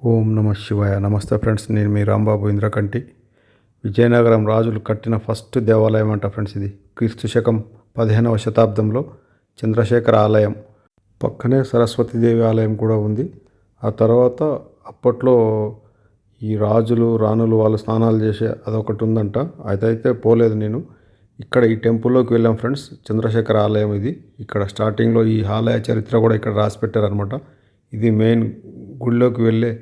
ఓం నమ శివాయ. నమస్తే ఫ్రెండ్స్, నేను మీ రాంబాబు ఇంద్రకంటి. విజయనగరం రాజులు కట్టిన ఫస్ట్ దేవాలయం అంట ఫ్రెండ్స్ ఇది. క్రీస్తు శకం 15వ శతాబ్దంలో చంద్రశేఖర ఆలయం. పక్కనే సరస్వతీదేవి ఆలయం కూడా ఉంది. ఆ తర్వాత అప్పట్లో ఈ రాజులు రాణులు వాళ్ళు స్నానాలు చేసే అదొకటి ఉందంట. అదైతే పోలేదు నేను. ఇక్కడ ఈ టెంపుల్లోకి వెళ్ళాం ఫ్రెండ్స్. చంద్రశేఖర ఆలయం ఇది. ఇక్కడ స్టార్టింగ్లో ఈ ఆలయ చరిత్ర కూడా ఇక్కడ రాసి పెట్టారనమాట. ఇది మెయిన్ గుడిలోకి వెళ్ళే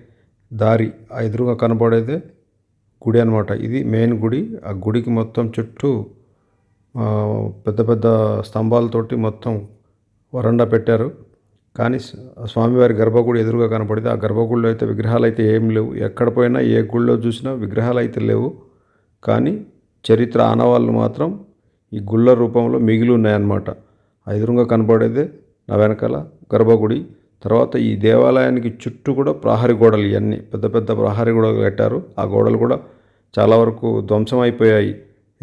దారి. ఆ ఎదురుగా కనపడేదే గుడి అనమాట. ఇది మెయిన్ గుడి. ఆ గుడికి మొత్తం చుట్టూ పెద్ద పెద్ద స్తంభాలతోటి మొత్తం వరండా పెట్టారు. కానీ స్వామివారి గర్భగుడి ఎదురుగా కనపడేది. ఆ గర్భగుడిలో అయితే విగ్రహాలు అయితే ఏం లేవు. ఎక్కడ పోయినా ఏ గుడిలో చూసినా విగ్రహాలు అయితే లేవు. కానీ చరిత్ర ఆనవాళ్ళు మాత్రం ఈ గుళ్ళ రూపంలో మిగిలి ఉన్నాయన్నమాట. ఆ ఎదురుగా కనపడేదే నా వెనకాల గర్భగుడి. తర్వాత ఈ దేవాలయానికి చుట్టూ కూడా ప్రహరీ గోడలు, ఇవన్నీ పెద్ద పెద్ద ప్రహరీ గోడలు కట్టారు. ఆ గోడలు కూడా చాలా వరకు ధ్వంసం అయిపోయాయి.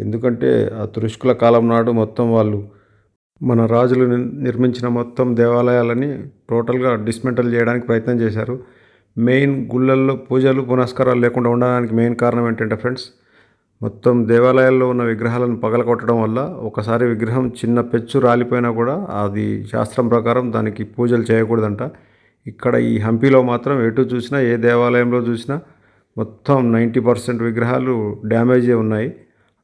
ఎందుకంటే ఆ తురుష్కుల కాలం నాడు మొత్తం వాళ్ళు మన రాజులు నిర్మించిన మొత్తం దేవాలయాలని టోటల్గా డిస్మెంటల్ చేయడానికి ప్రయత్నం చేశారు. మెయిన్ గుళ్ళల్లో పూజలు పునస్కారాలు లేకుండా ఉండడానికి మెయిన్ కారణం ఏంటంటే ఫ్రెండ్స్, మొత్తం దేవాలయాల్లో ఉన్న విగ్రహాలను పగలగొట్టడం వల్ల ఒకసారి విగ్రహం చిన్న పెచ్చు రాలిపోయినా కూడా అది శాస్త్రం ప్రకారం దానికి పూజలు చేయకూడదంట. ఇక్కడ ఈ హంపీలో మాత్రం ఎటు చూసినా ఏ దేవాలయంలో చూసినా మొత్తం 90% విగ్రహాలు డ్యామేజే ఉన్నాయి.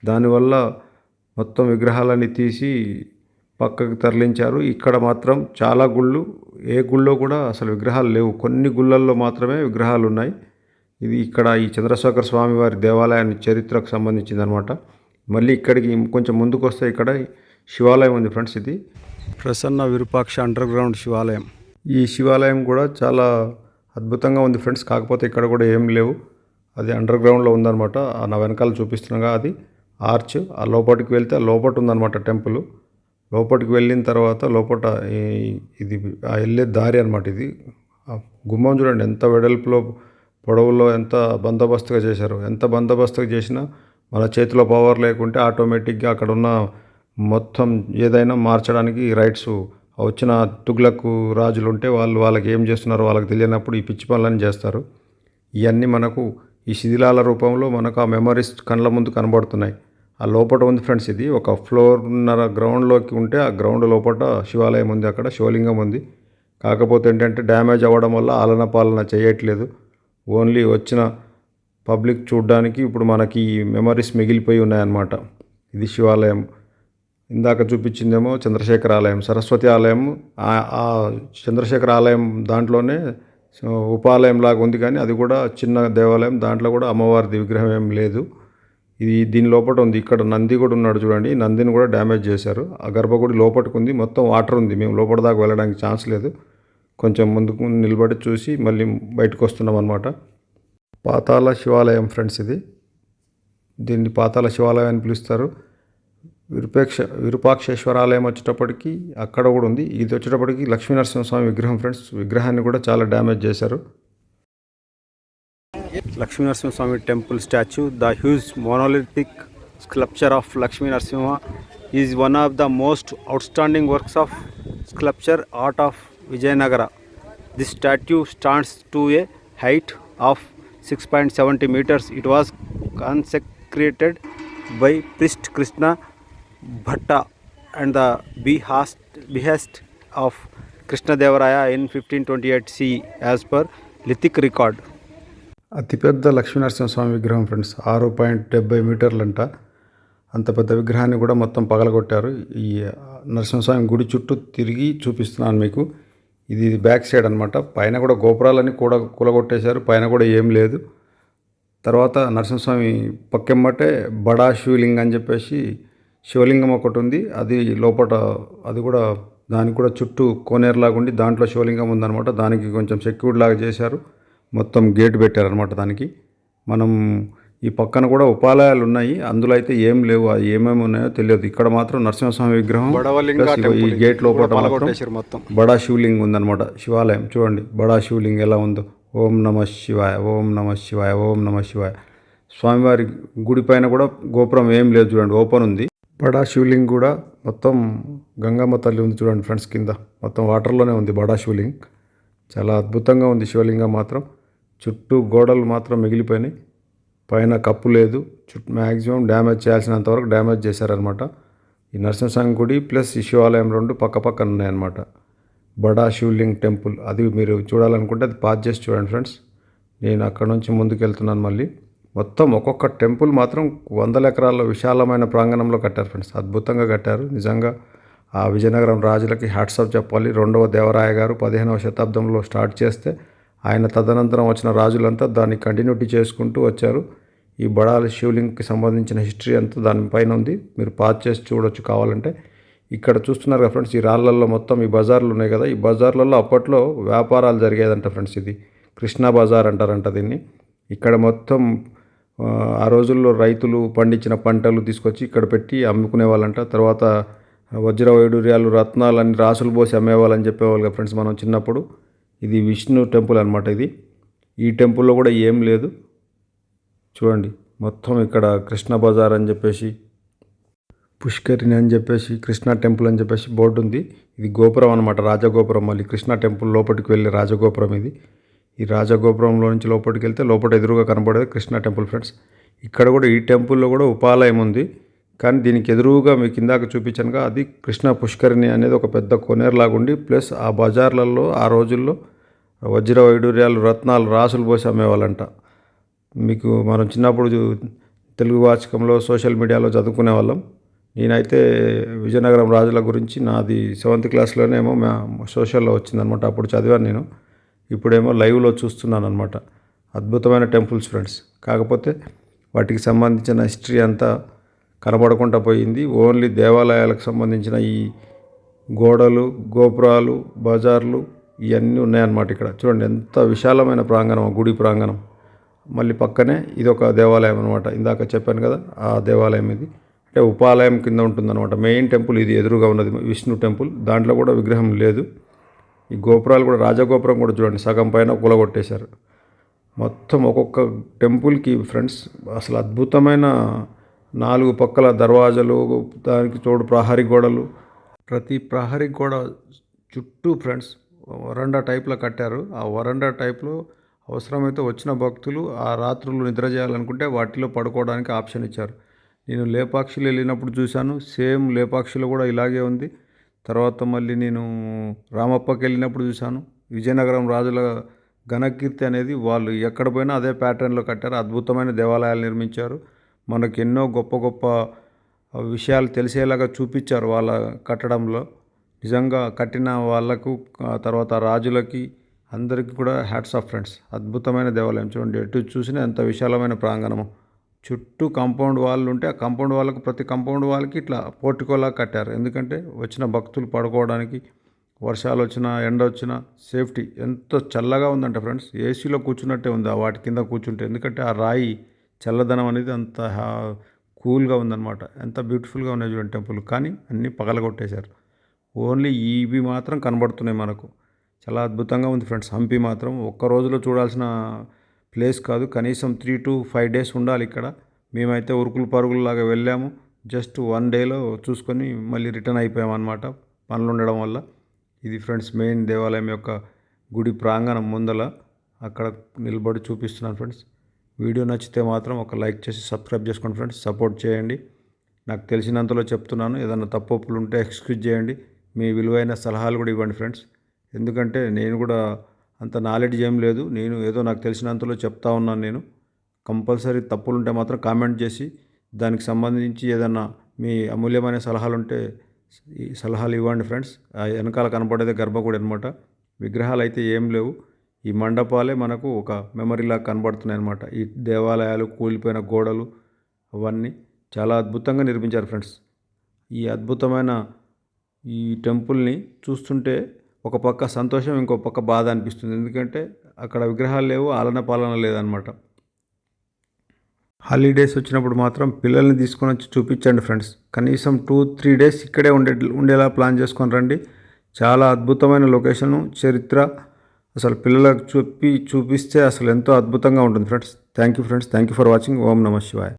దానివల్ల మొత్తం విగ్రహాలని తీసి పక్కకు తరలించారు. ఇక్కడ మాత్రం చాలా గుళ్ళు, ఏ గుళ్ళో కూడా అసలు విగ్రహాలు లేవు. కొన్ని గుళ్ళల్లో మాత్రమే విగ్రహాలు ఉన్నాయి. ఇది ఇక్కడ ఈ చంద్రశేఖర స్వామి వారి దేవాలయాన్ని చరిత్రకు సంబంధించిందనమాట. మళ్ళీ ఇక్కడికి కొంచెం ముందుకు వస్తే ఇక్కడ శివాలయం ఉంది ఫ్రెండ్స్. ఇది ప్రసన్న విరూపాక్ష అండర్ గ్రౌండ్ శివాలయం. ఈ శివాలయం కూడా చాలా అద్భుతంగా ఉంది ఫ్రెండ్స్. కాకపోతే ఇక్కడ కూడా ఏం లేవు, అది అండర్ గ్రౌండ్లో ఉందన్నమాట. నా వెనకాల చూపిస్తున్నాగా అది ఆర్చ్. ఆ లోపలికి వెళ్తే లోపల ఉందన్నమాట టెంపుల్. లోపలికి వెళ్ళిన తర్వాత లోపల ఇది వెళ్ళే దారి అనమాట. ఇది గుమ్మం చూడండి ఎంత వెడల్పులో పొడవులో ఎంత బందోబస్తుగా చేశారు. ఎంత బందోబస్తుగా చేసినా మన చేతిలో పవర్ లేకుంటే ఆటోమేటిక్గా అక్కడ ఉన్న మొత్తం ఏదైనా మార్చడానికి రైట్స్ వచ్చిన తుగ్లక్ రాజులు ఉంటే వాళ్ళకి ఏం చేస్తున్నారో వాళ్ళకి తెలియనప్పుడు ఈ పిచ్చి పనులని చేస్తారు. ఇవన్నీ మనకు ఈ శిథిలాల రూపంలో మనకు ఆ మెమరీస్ కళ్ళ ముందు కనబడుతున్నాయి. ఆ లోపల ఉంది ఫ్రెండ్స్. ఇది ఒక ఫ్లోర్న్నర గ్రౌండ్లోకి ఉంటే ఆ గ్రౌండ్ లోపల శివాలయం ఉంది. అక్కడ శివలింగం ఉంది. కాకపోతే ఏంటంటే డ్యామేజ్ అవ్వడం వల్ల ఆలన పాలన చేయట్లేదు. ఓన్లీ వచ్చిన పబ్లిక్ చూడడానికి ఇప్పుడు మనకి ఈ మెమరీస్ మిగిలిపోయి ఉన్నాయన్నమాట. ఇది శివాలయం. ఇందాక చూపించిందేమో చంద్రశేఖర ఆలయం, సరస్వతి ఆలయం. ఆ చంద్రశేఖర ఆలయం దాంట్లోనే ఉపాలయం లాగా ఉంది, కానీ అది కూడా చిన్న దేవాలయం. దాంట్లో కూడా అమ్మవారిది విగ్రహం ఏం లేదు. ఇది దీని లోపల ఉంది. ఇక్కడ నంది కూడా ఉన్నాడు చూడండి. నందిని కూడా డ్యామేజ్ చేశారు. ఆ గర్భగుడి లోపలికి ఉంది. మొత్తం వాటర్ ఉంది. మేము లోపల దాకా వెళ్ళడానికి ఛాన్స్ లేదు. కొంచెం ముందుకు నిలబడి చూసి మళ్ళీ బయటకు వస్తున్నాం అనమాట. పాతాళ శివాలయం ఫ్రెండ్స్ ఇది. దీన్ని పాతాళ శివాలయం అని పిలుస్తారు. విరూపాక్షేశ్వర ఆలయం వచ్చేటప్పటికి అక్కడ కూడా ఉంది. ఇది వచ్చేటప్పటికి లక్ష్మీనరసింహస్వామి విగ్రహం ఫ్రెండ్స్. విగ్రహాన్ని కూడా చాలా డ్యామేజ్ చేశారు. Lakshminarasimhaswamy temple statue, the huge monolithic sculpture of Lakshmi Narasimha is one of the most outstanding works of sculpture art of Vijayanagara. This statue stands to a height of 6.70 meters. It was consecrated by priest Krishna Bhatta and the behest of Krishnadevaraya in 1528 CE as per lithic record. అతిపెద్ద లక్ష్మీనరసింహస్వామి విగ్రహం friends. 6.70 మీటర్లంట. అంత పెద్ద విగ్రహాన్ని కూడా మొత్తం పగలగొట్టారు. ఈ నరసింహస్వామి గుడి చుట్టూ తిరిగి చూపిస్తున్నాను మీకు. ఇది బ్యాక్ సైడ్ అనమాట. పైన కూడా గోపురాలని కూడా కూలగొట్టేశారు. పైన కూడా ఏం లేదు. తర్వాత నరసింహస్వామి పక్కెమ్మటే బడా శివలింగం అని చెప్పేసి శివలింగం ఒకటి ఉంది. అది లోపల, అది కూడా దానికి కూడా చుట్టూ కోనేరులాగా ఉండి దాంట్లో శివలింగం ఉందన్నమాట. దానికి కొంచెం సెక్యూర్డ్ లాగా చేశారు. మొత్తం గేట్ పెట్టారనమాట దానికి. మనం ఈ పక్కన కూడా ఉపాలయాలు ఉన్నాయి. అందులో అయితే ఏం లేవు. అది ఏమేమి ఉన్నాయో తెలియదు. ఇక్కడ మాత్రం నరసింహస్వామి విగ్రహం, ఈ గేట్ లోపల మొత్తం బడా శివలింగం ఉందన్నమాట. శివాలయం చూడండి, బడా శివలింగం ఎలా ఉందో. ఓం నమ శివాయ, ఓం నమ శివాయ, ఓం నమ శివాయ. స్వామివారి గుడి పైన కూడా గోపురం ఏం లేదు చూడండి, ఓపెన్ ఉంది. బడా శివలింగ్ కూడా మొత్తం గంగమ్మ తల్లి ఉంది చూడండి ఫ్రెండ్స్. కింద మొత్తం వాటర్లోనే ఉంది బడా శివలింగ్. చాలా అద్భుతంగా ఉంది శివలింగం మాత్రం. చుట్టూ గోడలు మాత్రం మిగిలిపోయినాయి. పైన కప్పు లేదు. చుట్టూ మ్యాక్సిమం డ్యామేజ్ చేయాల్సినంత వరకు డ్యామేజ్ చేశారనమాట. ఈ నరసింహస్వామి గుడి ప్లస్ ఈ శివాలయం 2 పక్క పక్కన ఉన్నాయన్నమాట. బడా శివలింగ్ టెంపుల్ అది మీరు చూడాలనుకుంటే అది పాజ్ చేసి చూడండి ఫ్రెండ్స్. నేను అక్కడ నుంచి ముందుకు వెళ్తున్నాను మళ్ళీ. మొత్తం ఒక్కొక్క టెంపుల్ మాత్రం 100 ఎకరాల విశాలమైన ప్రాంగణంలో కట్టారు ఫ్రెండ్స్. అద్భుతంగా కట్టారు. నిజంగా ఆ విజయనగరం రాజులకి హ్యాట్స్ ఆఫ్ చెప్పాలి. 2వ దేవరాయ గారు 15వ శతాబ్దంలో స్టార్ట్ చేస్తే ఆయన తదనంతరం వచ్చిన రాజులంతా దాన్ని కంటిన్యూటీ చేసుకుంటూ వచ్చారు. ఈ బడాల శివలింగ్కి సంబంధించిన హిస్టరీ అంతా దానిపైన ఉంది. మీరు పాజ్ చేసి చూడొచ్చు కావాలంటే. ఇక్కడ చూస్తున్నారు కదా ఫ్రెండ్స్, ఈ రాళ్ళల్లో మొత్తం ఈ బజార్లు ఉన్నాయి కదా, ఈ బజార్లలో అప్పట్లో వ్యాపారాలు జరిగేదంట ఫ్రెండ్స్. ఇది కృష్ణా బజార్ అంటారంట దీన్ని. ఇక్కడ మొత్తం ఆ రోజుల్లో రైతులు పండించిన పంటలు తీసుకొచ్చి ఇక్కడ పెట్టి అమ్ముకునే వాళ్ళంట. తర్వాత వజ్ర వైడూర్యాలు రత్నాలన్నీ రాసులు పోసి అమ్మేవాళ్ళని చెప్పేవాళ్ళు కదా ఫ్రెండ్స్ మనం చిన్నప్పుడు. ఇది విష్ణు టెంపుల్ అనమాట. ఇది ఈ టెంపుల్లో కూడా ఏం లేదు చూడండి. మొత్తం ఇక్కడ కృష్ణ బజార్ అని చెప్పేసి, పుష్కరిణి అని చెప్పేసి, కృష్ణా టెంపుల్ అని చెప్పేసి బోర్డు ఉంది. ఇది గోపురం అనమాట, రాజగోపురం. మళ్ళీ కృష్ణా టెంపుల్ లోపలికి వెళ్ళే రాజగోపురం ఇది. ఈ రాజగోపురంలో నుంచి లోపలికి వెళ్తే లోపల ఎదురుగా కనబడేది కృష్ణా టెంపుల్ ఫ్రెండ్స్. ఇక్కడ కూడా ఈ టెంపుల్లో కూడా ఉపాలయం ఉంది. కానీ దీనికి ఎదురుగా మీకు ఇందాక చూపించానుగా అది కృష్ణా పుష్కరిణి అనేది ఒక పెద్ద కొనేరులాగుండి, ప్లస్ ఆ బజార్లలో ఆ రోజుల్లో వజ్ర వైడూర్యాలు రత్నాలు రాసులు పోసి అమ్మేవాళ్ళంట. మీకు మనం చిన్నప్పుడు తెలుగు వాచకంలో సోషల్ మీడియాలో చదువుకునే వాళ్ళం. నేనైతే విజయనగరం రాజుల గురించి నాది 7th క్లాస్లోనేమో సోషల్లో వచ్చిందనమాట. అప్పుడు చదివాను నేను. ఇప్పుడేమో లైవ్లో చూస్తున్నాను అనమాట. అద్భుతమైన టెంపుల్స్ ఫ్రెండ్స్. కాకపోతే వాటికి సంబంధించిన హిస్టరీ అంతా కనబడకుండా పోయింది. ఓన్లీ దేవాలయాలకు సంబంధించిన ఈ గోడలు, గోపురాలు, బజార్లు ఇవన్నీ ఉన్నాయన్నమాట. ఇక్కడ చూడండి ఎంత విశాలమైన ప్రాంగణం, గుడి ప్రాంగణం. మళ్ళీ పక్కనే ఇది ఒక దేవాలయం అనమాట. ఇందాక చెప్పాను కదా ఆ దేవాలయం ఇది. అంటే ఉపాలయం కింద ఉంటుందన్నమాట. మెయిన్ టెంపుల్ ఇది ఎదురుగా ఉన్నది విష్ణు టెంపుల్. దాంట్లో కూడా విగ్రహం లేదు. ఈ గోపురాలు కూడా రాజగోపురం కూడా చూడండి సగం పైన కూలగొట్టేశారు. మొత్తం ఒక్కొక్క టెంపుల్కి ఫ్రెండ్స్ అసలు అద్భుతమైన 4 పక్కల దర్వాజలు, దానికి తోడు ప్రహరీ గోడలు. ప్రతి ప్రహరీ గోడ చుట్టూ ఫ్రెండ్స్ వరండా టైప్లో కట్టారు. ఆ వరండా టైప్లో అవసరమైతే వచ్చిన భక్తులు ఆ రాత్రులు నిద్ర చేయాలనుకుంటే వాటిలో పడుకోవడానికి ఆప్షన్ ఇచ్చారు. నేను లేపాక్షిలో వెళ్ళినప్పుడు చూశాను, సేమ్ లేపాక్షిలో కూడా ఇలాగే ఉంది. తర్వాత మళ్ళీ నేను రామప్పకి వెళ్ళినప్పుడు చూశాను. విజయనగరం రాజుల ఘనకీర్తి అనేది వాళ్ళు ఎక్కడ పోయినా అదే ప్యాటర్న్లో కట్టారు. అద్భుతమైన దేవాలయాలు నిర్మించారు. మనకు ఎన్నో గొప్ప గొప్ప విషయాలు తెలిసేలాగా చూపించారు వాళ్ళ కట్టడంలో. నిజంగా కట్టిన వాళ్ళకు తర్వాత రాజులకి అందరికీ కూడా హ్యాట్స్ ఆఫ్ ఫ్రెండ్స్. అద్భుతమైన దేవాలయం చూడండి. ఎటు చూసినా ఎంత విశాలమైన ప్రాంగణము. చుట్టూ కాంపౌండ్ వాళ్ళు ఉంటే ఆ కాంపౌండ్ వాళ్ళకు ప్రతి కాంపౌండ్ వాళ్ళకి ఇట్లా పోర్టికోలా కట్టారు. ఎందుకంటే వచ్చిన భక్తులు పడుకోవడానికి, వర్షాలు వచ్చినా ఎండ వచ్చినా సేఫ్టీ. ఎంతో చల్లగా ఉందంట ఫ్రెండ్స్. ఏసీలో కూర్చున్నట్టే ఉంది వాటి కింద కూర్చుంటే. ఎందుకంటే ఆ రాయి చల్లదనం అనేది అంత కూల్గా ఉందన్నమాట. ఎంత బ్యూటిఫుల్గా ఉన్నాయి చూడండి టెంపుల్. కానీ అన్నీ పగలగొట్టేశారు. ఓన్లీ ఇవి మాత్రం కనబడుతున్నాయి మనకు. చాలా అద్భుతంగా ఉంది ఫ్రెండ్స్. హంపి మాత్రం ఒక్క రోజులో చూడాల్సిన ప్లేస్ కాదు. కనీసం 3 to 5 days ఉండాలి ఇక్కడ. మేమైతే ఉరుకులు పరుగుల్లాగా వెళ్ళాము. జస్ట్ 1 dayలో చూసుకొని మళ్ళీ రిటర్న్ అయిపోయామన్నమాట పనులు ఉండడం వల్ల. ఇది ఫ్రెండ్స్ మెయిన్ దేవాలయం యొక్క గుడి ప్రాంగణం ముందల. అక్కడ నిలబడి చూపిస్తున్నాను ఫ్రెండ్స్. వీడియో నచ్చితే మాత్రం ఒక లైక్ చేసి సబ్స్క్రైబ్ చేసుకోండి ఫ్రెండ్స్. సపోర్ట్ చేయండి. నాకు తెలిసినంతలో చెప్తున్నాను. ఏదైనా తప్పులు ఉంటే ఎక్స్క్యూజ్ చేయండి. మీ విలువైన సలహాలు కూడా ఇవ్వండి ఫ్రెండ్స్. ఎందుకంటే నేను కూడా అంత నాలెడ్జ్ ఏం లేదు. నేను ఏదో నాకు తెలిసినంతలో చెప్తా ఉన్నాను నేను. కంపల్సరీ తప్పులుంటే మాత్రం కామెంట్ చేసి దానికి సంబంధించి ఏదన్నా మీ అమూల్యమైన సలహాలు ఉంటే ఈ సలహాలు ఇవ్వండి ఫ్రెండ్స్. ఆ వెనకాల కనపడేదే గర్భగుడి అనమాట. విగ్రహాలు అయితే ఏం లేవు. ఈ మండపాలే మనకు ఒక మెమరీలాగా కనబడుతున్నాయి అనమాట. ఈ దేవాలయాలు, కూలిపోయిన గోడలు అవన్నీ చాలా అద్భుతంగా నిర్మించారు ఫ్రెండ్స్. ఈ అద్భుతమైన ఈ టెంపుల్ని చూస్తుంటే ఒక పక్క సంతోషం, ఇంకో పక్క బాధ అనిపిస్తుంది. ఎందుకంటే అక్కడ విగ్రహాలు లేవు, ఆలన పాలన లేదనమాట. హాలిడేస్ వచ్చినప్పుడు మాత్రం పిల్లల్ని తీసుకొని వచ్చి చూపించండి ఫ్రెండ్స్. కనీసం 2-3 days ఇక్కడే ఉండేలా ప్లాన్ చేసుకొని రండి. చాలా అద్భుతమైన లొకేషను, చరిత్ర అసలు పిల్లలకు చూపిస్తే అసలు ఎంతో అద్భుతంగా ఉంటుంది friends. Thank you friends. Thank you for watching. ఓం నమః శివాయ.